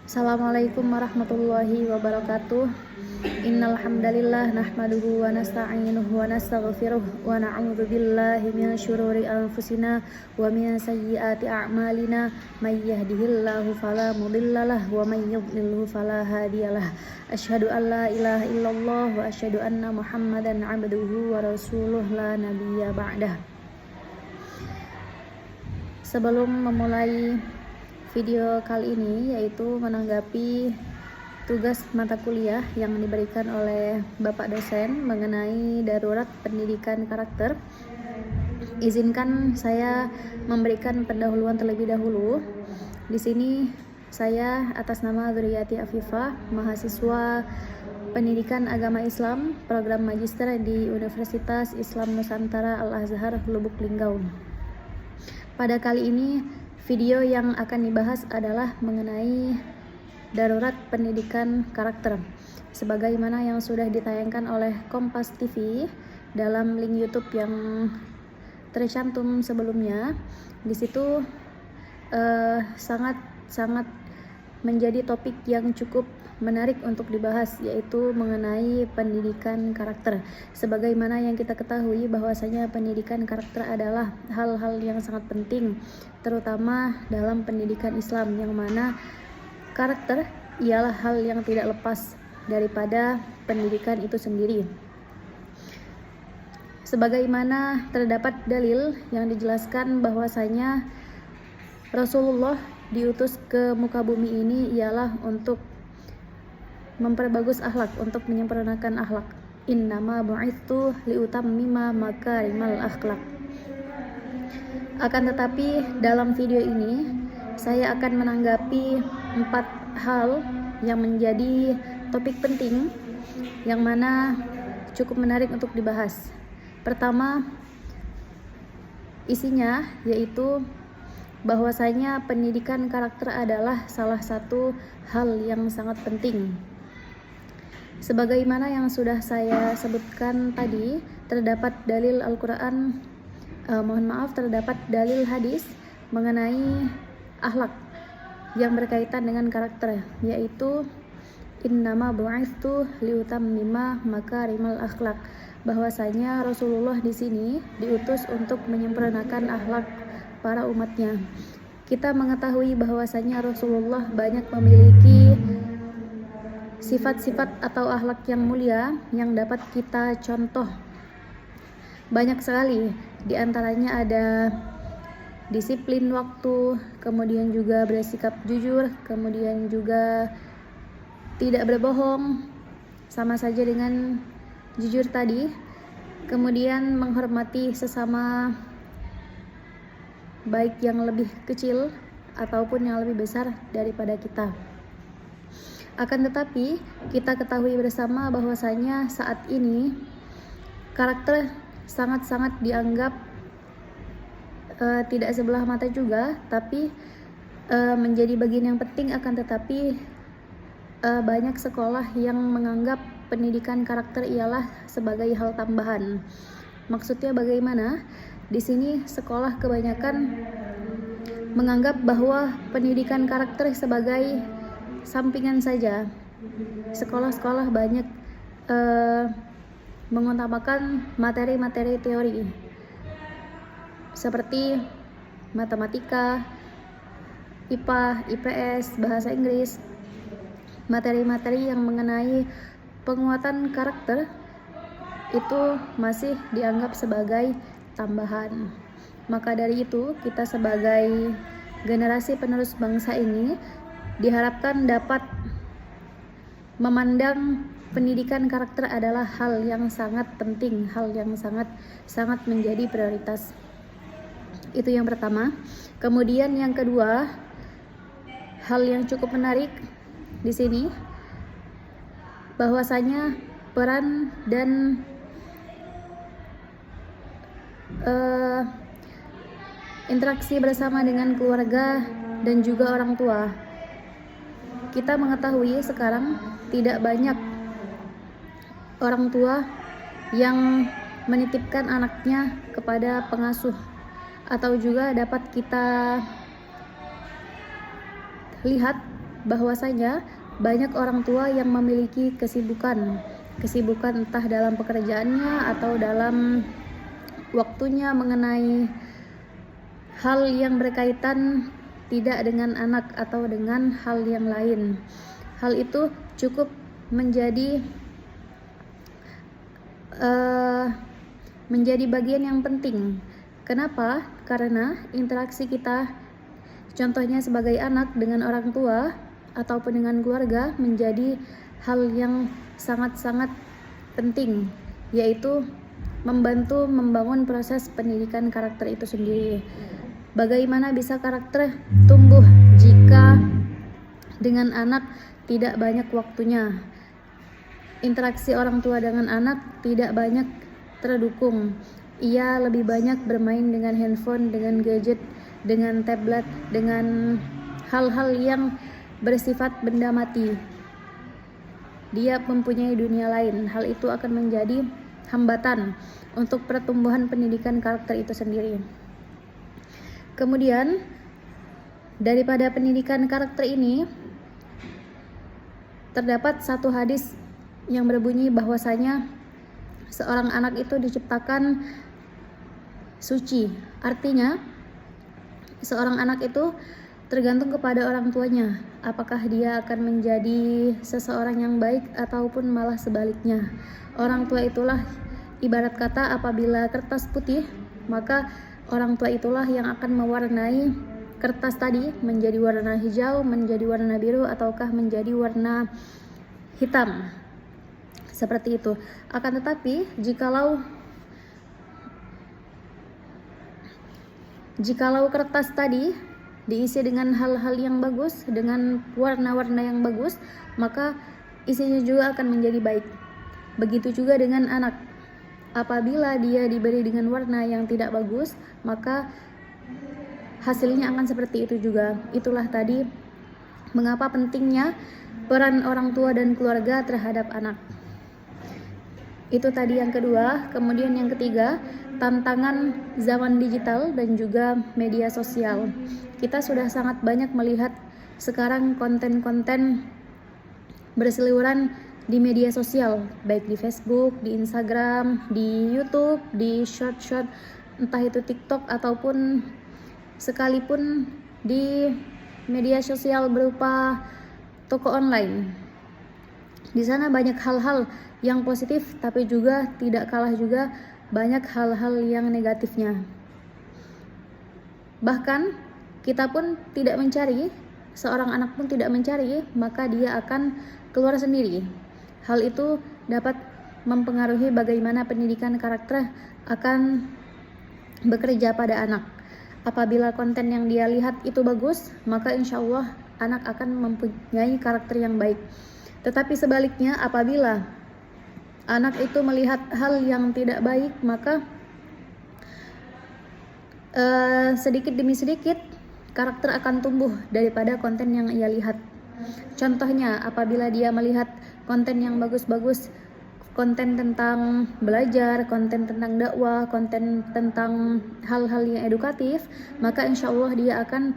Assalamualaikum warahmatullahi wabarakatuh. Innal hamdalillah nahmaduhu wa nasta'inuhu wa nastaghfiruh wa na'udzu billahi min syururi anfusina wa min sayyiati a'malina may yahdihillahu fala mudhillalah wa may yudhlilhu fala hadiyalah. Asyhadu an la ilaha illallah wa asyhadu anna Muhammadan 'abduhu wa rasuluh la nabiyya ba'dah. Sebelum memulai video kali ini, yaitu menanggapi tugas mata kuliah yang diberikan oleh Bapak dosen mengenai darurat pendidikan karakter, izinkan saya memberikan pendahuluan terlebih dahulu. Di sini saya atas nama Zuriyati Afifah, mahasiswa Pendidikan Agama Islam, program magister di Universitas Islam Nusantara Al-Azhar, Lubuk Linggau. Pada kali ini, video yang akan dibahas adalah mengenai darurat pendidikan karakter, sebagaimana yang sudah ditayangkan oleh Kompas TV dalam link YouTube yang tercantum sebelumnya. Di situ sangat menjadi topik yang cukup menarik untuk dibahas, yaitu mengenai pendidikan karakter. Sebagaimana yang kita ketahui bahwasanya pendidikan karakter adalah hal-hal yang sangat penting, terutama dalam pendidikan Islam, yang mana karakter ialah hal yang tidak lepas daripada pendidikan itu sendiri. Sebagaimana terdapat dalil yang dijelaskan bahwasanya Rasulullah diutus ke muka bumi ini ialah untuk memperbagus akhlak, untuk menyempurnakan akhlak. Innama bu'itsu liutammima makarimal akhlak. Akan tetapi dalam video ini saya akan menanggapi 4 hal yang menjadi topik penting yang mana cukup menarik untuk dibahas. Pertama, isinya yaitu bahwasanya pendidikan karakter adalah salah satu hal yang sangat penting. Sebagaimana yang sudah saya sebutkan tadi, terdapat dalil Al-Quran, terdapat dalil hadis mengenai akhlak yang berkaitan dengan karakter, yaitu innama bu'itsu liutammima makarimal akhlak, bahwasanya Rasulullah di sini diutus untuk menyempurnakan akhlak para umatnya. Kita mengetahui bahwasanya Rasulullah banyak memiliki sifat-sifat atau akhlak yang mulia yang dapat kita contoh. Banyak sekali, di antaranya ada disiplin waktu, kemudian juga bersikap jujur, kemudian juga tidak berbohong, sama saja dengan jujur tadi, kemudian menghormati sesama, baik yang lebih kecil ataupun yang lebih besar daripada kita. Akan tetapi kita ketahui bersama bahwasanya saat ini karakter sangat-sangat dianggap tidak sebelah mata juga, tapi menjadi bagian yang penting. Akan tetapi banyak sekolah yang menganggap pendidikan karakter ialah sebagai hal tambahan. Maksudnya bagaimana? Di sini sekolah kebanyakan menganggap bahwa pendidikan karakter sebagai sampingan saja. Sekolah-sekolah banyak mengutamakan materi-materi teori seperti matematika, IPA, IPS, bahasa Inggris. Materi-materi yang mengenai penguatan karakter itu masih dianggap sebagai tambahan. Maka dari itu, kita sebagai generasi penerus bangsa ini diharapkan dapat memandang pendidikan karakter adalah hal yang sangat penting, hal yang sangat menjadi prioritas. Itu yang pertama. Kemudian yang kedua, hal yang cukup menarik di sini bahwasanya peran dan interaksi bersama dengan keluarga dan juga orang tua. Kita mengetahui sekarang tidak banyak orang tua yang menitipkan anaknya kepada pengasuh, atau juga dapat kita lihat bahwasanya banyak orang tua yang memiliki kesibukan entah dalam pekerjaannya atau dalam waktunya mengenai hal yang berkaitan tidak dengan anak atau dengan hal yang lain. Hal itu cukup menjadi bagian yang penting. Kenapa? Karena interaksi kita, contohnya sebagai anak dengan orang tua ataupun dengan keluarga, menjadi hal yang sangat-sangat penting, yaitu membantu membangun proses pendidikan karakter itu sendiri. Bagaimana bisa karakter tumbuh jika dengan anak tidak banyak waktunya? Interaksi orang tua dengan anak tidak banyak terdukung. Ia lebih banyak bermain dengan handphone, dengan gadget, dengan tablet, dengan hal-hal yang bersifat benda mati. Dia mempunyai dunia lain. Hal itu akan menjadi hambatan untuk pertumbuhan pendidikan karakter itu sendiri. Kemudian, daripada pendidikan karakter ini, terdapat satu hadis yang berbunyi bahwasanya seorang anak itu diciptakan suci. Artinya, seorang anak itu tergantung kepada orang tuanya, apakah dia akan menjadi seseorang yang baik ataupun malah sebaliknya. Orang tua itulah, ibarat kata, apabila kertas putih, maka orang tua itulah yang akan mewarnai kertas tadi menjadi warna hijau, menjadi warna biru, ataukah menjadi warna hitam. Seperti itu. Akan tetapi, jikalau kertas tadi diisi dengan hal-hal yang bagus, dengan warna-warna yang bagus, maka isinya juga akan menjadi baik. Begitu juga dengan anak. Apabila dia diberi dengan warna yang tidak bagus, maka hasilnya akan seperti itu juga. Itulah tadi mengapa pentingnya peran orang tua dan keluarga terhadap anak. Itu tadi yang kedua. Kemudian yang ketiga, tantangan zaman digital dan juga media sosial. Kita sudah sangat banyak melihat sekarang konten-konten berseliweran di media sosial, baik di Facebook, di Instagram, di YouTube, di short-short, entah itu TikTok ataupun sekalipun di media sosial berupa toko online. Di sana banyak hal-hal yang positif, tapi juga tidak kalah juga banyak hal-hal yang negatifnya. Bahkan kita pun tidak mencari, seorang anak pun tidak mencari, maka dia akan keluar sendiri. Hal itu dapat mempengaruhi bagaimana pendidikan karakter akan bekerja pada anak. Apabila konten yang dia lihat itu bagus, maka insya Allah anak akan mempunyai karakter yang baik. Tetapi sebaliknya, apabila anak itu melihat hal yang tidak baik, maka sedikit demi sedikit karakter akan tumbuh daripada konten yang ia lihat. Contohnya, apabila dia melihat konten yang bagus-bagus, konten tentang belajar, konten tentang dakwah, konten tentang hal-hal yang edukatif, maka insya Allah dia akan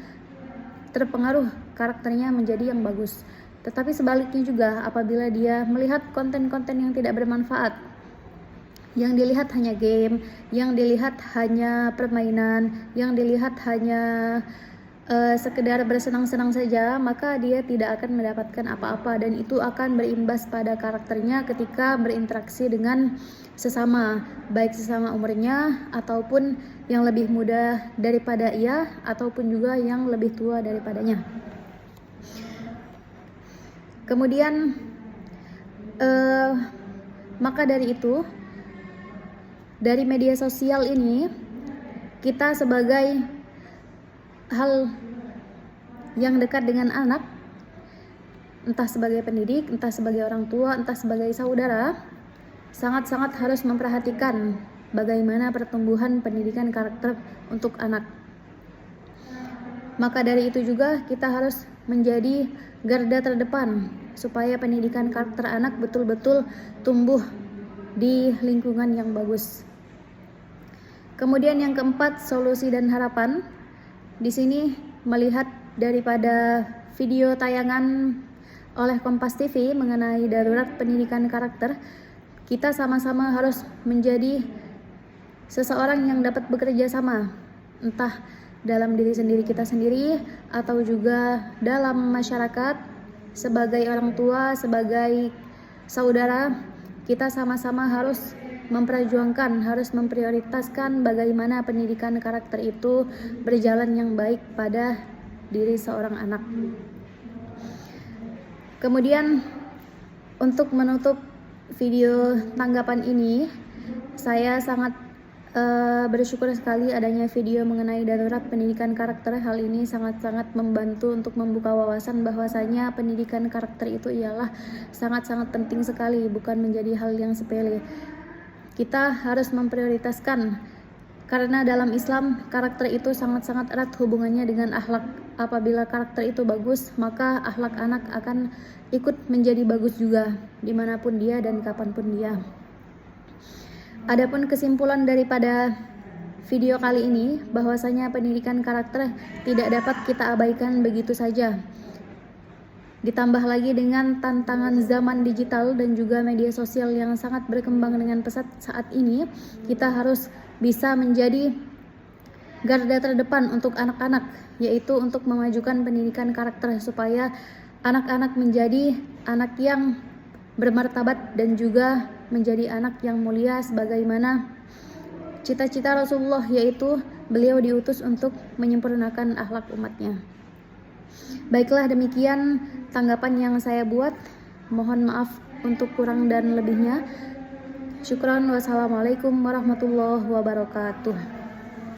terpengaruh karakternya menjadi yang bagus. Tetapi sebaliknya juga, apabila dia melihat konten-konten yang tidak bermanfaat, yang dilihat hanya game, yang dilihat hanya permainan, yang dilihat hanya sekedar bersenang-senang saja, maka dia tidak akan mendapatkan apa-apa, dan itu akan berimbas pada karakternya ketika berinteraksi dengan sesama, baik sesama umurnya ataupun yang lebih muda daripada ia ataupun juga yang lebih tua daripadanya. Kemudian maka dari itu, dari media sosial ini, kita sebagai hal yang dekat dengan anak, entah sebagai pendidik, entah sebagai orang tua, entah sebagai saudara, sangat-sangat harus memperhatikan bagaimana pertumbuhan pendidikan karakter untuk anak. Maka dari itu juga kita harus menjadi garda terdepan supaya pendidikan karakter anak betul-betul tumbuh di lingkungan yang bagus. Kemudian yang keempat, solusi dan harapan. Di sini melihat daripada video tayangan oleh Kompas TV mengenai darurat pendidikan karakter, kita sama-sama harus menjadi seseorang yang dapat bekerja sama, entah dalam diri sendiri kita sendiri atau juga dalam masyarakat, sebagai orang tua, sebagai saudara. Kita sama-sama harus memperjuangkan, harus memprioritaskan bagaimana pendidikan karakter itu berjalan yang baik pada diri seorang anak. Kemudian untuk menutup video tanggapan ini, saya sangat bersyukur sekali adanya video mengenai darurat pendidikan karakter. Hal ini sangat-sangat membantu untuk membuka wawasan bahwasanya pendidikan karakter itu ialah sangat-sangat penting sekali, bukan menjadi hal yang sepele. Kita harus memprioritaskan, karena dalam Islam karakter itu sangat-sangat erat hubungannya dengan akhlak. Apabila karakter itu bagus, maka akhlak anak akan ikut menjadi bagus juga, dimanapun dia dan kapanpun dia. Adapun kesimpulan daripada video kali ini, bahwasanya pendidikan karakter tidak dapat kita abaikan begitu saja. Ditambah lagi dengan tantangan zaman digital dan juga media sosial yang sangat berkembang dengan pesat saat ini, kita harus bisa menjadi garda terdepan untuk anak-anak, yaitu untuk memajukan pendidikan karakter supaya anak-anak menjadi anak yang bermartabat dan juga menjadi anak yang mulia sebagaimana cita-cita Rasulullah, yaitu beliau diutus untuk menyempurnakan akhlak umatnya. Baiklah, demikian tanggapan yang saya buat. Mohon maaf untuk kurang dan lebihnya. Syukran, wassalamualaikum warahmatullahi wabarakatuh.